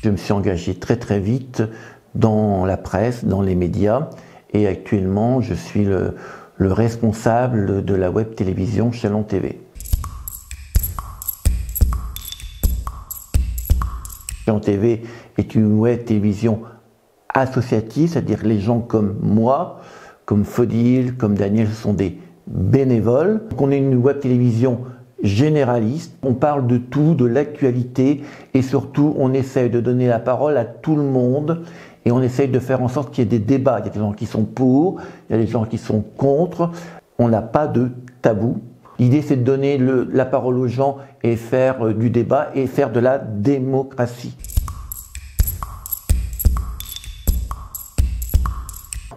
Je me suis engagé très vite dans la presse, dans les médias, et actuellement je suis le responsable de la web télévision Chalon TV. Chalon TV est une web télévision associative, c'est-à-dire les gens comme moi, comme Faudil, comme Daniel, ce sont des bénévoles. Donc on est une web télévision généraliste, on parle de tout, de l'actualité, et surtout on essaye de donner la parole à tout le monde, et on essaye de faire en sorte qu'il y ait des débats. Il y a des gens qui sont pour, il y a des gens qui sont contre, on n'a pas de tabou. L'idée c'est de donner la parole aux gens et faire du débat et faire de la démocratie.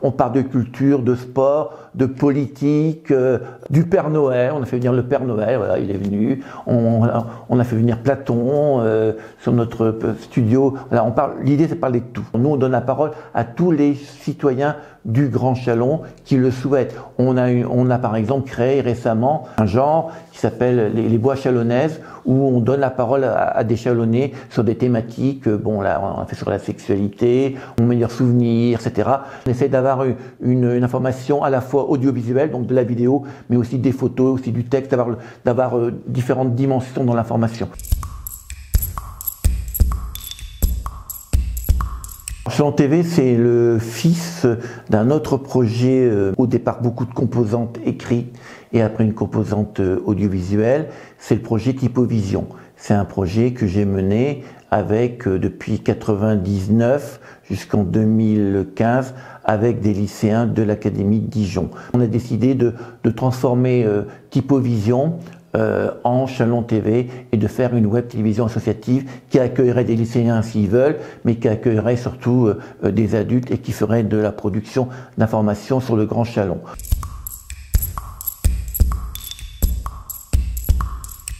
On parle de culture, de sport, de politique, du Père Noël. On a fait venir le Père Noël, voilà, il est venu. On a fait venir Platon sur notre studio. Voilà, l'idée c'est de parler de tout. Nous on donne la parole à tous les citoyens du Grand Chalon qui le souhaitent. On a par exemple créé récemment un genre qui s'appelle les bois chalonnaises, où on donne la parole à des Chalonnais sur des thématiques, bon là on a fait sur la sexualité, mon meilleur souvenir, etc. On essaie d'avoir une information à la fois audiovisuelle, donc de la vidéo, mais aussi des photos, aussi du texte, d'avoir différentes dimensions dans l'information. Chalon TV, c'est le fils d'un autre projet, au départ beaucoup de composantes écrites et après une composante audiovisuelle, c'est le projet Typovision. C'est un projet que j'ai mené avec, depuis 1999 jusqu'en 2015, avec des lycéens de l'Académie de Dijon. On a décidé de transformer Typovision en Chalon TV et de faire une web télévision associative qui accueillerait des lycéens s'ils veulent, mais qui accueillerait surtout des adultes et qui ferait de la production d'informations sur le Grand Chalon.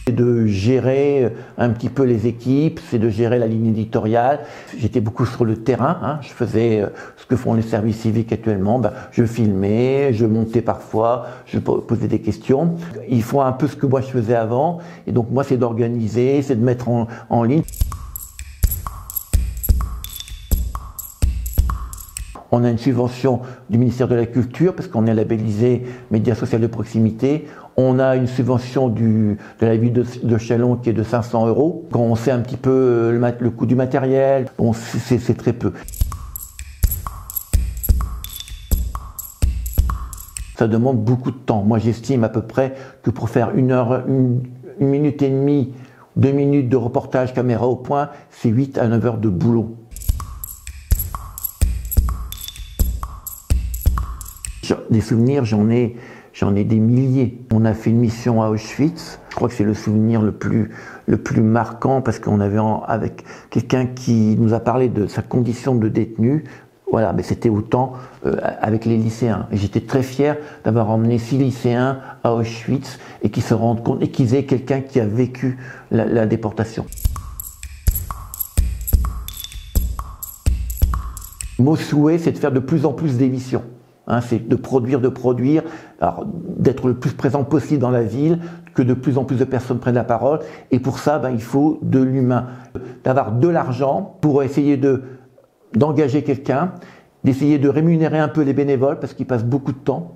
C'est de gérer un petit peu les équipes, c'est de gérer la ligne éditoriale. J'étais beaucoup sur le terrain, hein. Je faisais ce que font les services civiques actuellement. Je filmais, je montais parfois, je posais des questions. Ils font un peu ce que moi je faisais avant, et donc moi c'est d'organiser, c'est de mettre en ligne. On a une subvention du ministère de la Culture parce qu'on est labellisé média social de proximité. On a une subvention de la ville de Chalon qui est de 500 €. Quand on sait un petit peu le coût du matériel, bon, c'est très peu. Ça demande beaucoup de temps. Moi j'estime à peu près que pour faire une minute et demie, 2 minutes de reportage caméra au point, c'est 8 à 9 heures de boulot. Des souvenirs, j'en ai des milliers. On a fait une mission à Auschwitz. Je crois que c'est le souvenir le plus marquant parce qu'on avait avec quelqu'un qui nous a parlé de sa condition de détenu. Voilà, mais c'était autant avec les lycéens. Et j'étais très fier d'avoir emmené 6 lycéens à Auschwitz et qu'ils se rendent compte et qu'ils aient quelqu'un qui a vécu la déportation. Mon souhait, c'est de faire de plus en plus d'émissions. Hein, c'est de produire, d'être le plus présent possible dans la ville, que de plus en plus de personnes prennent la parole. Et pour ça, il faut de l'humain, d'avoir de l'argent pour essayer d'engager quelqu'un, d'essayer de rémunérer un peu les bénévoles parce qu'ils passent beaucoup de temps.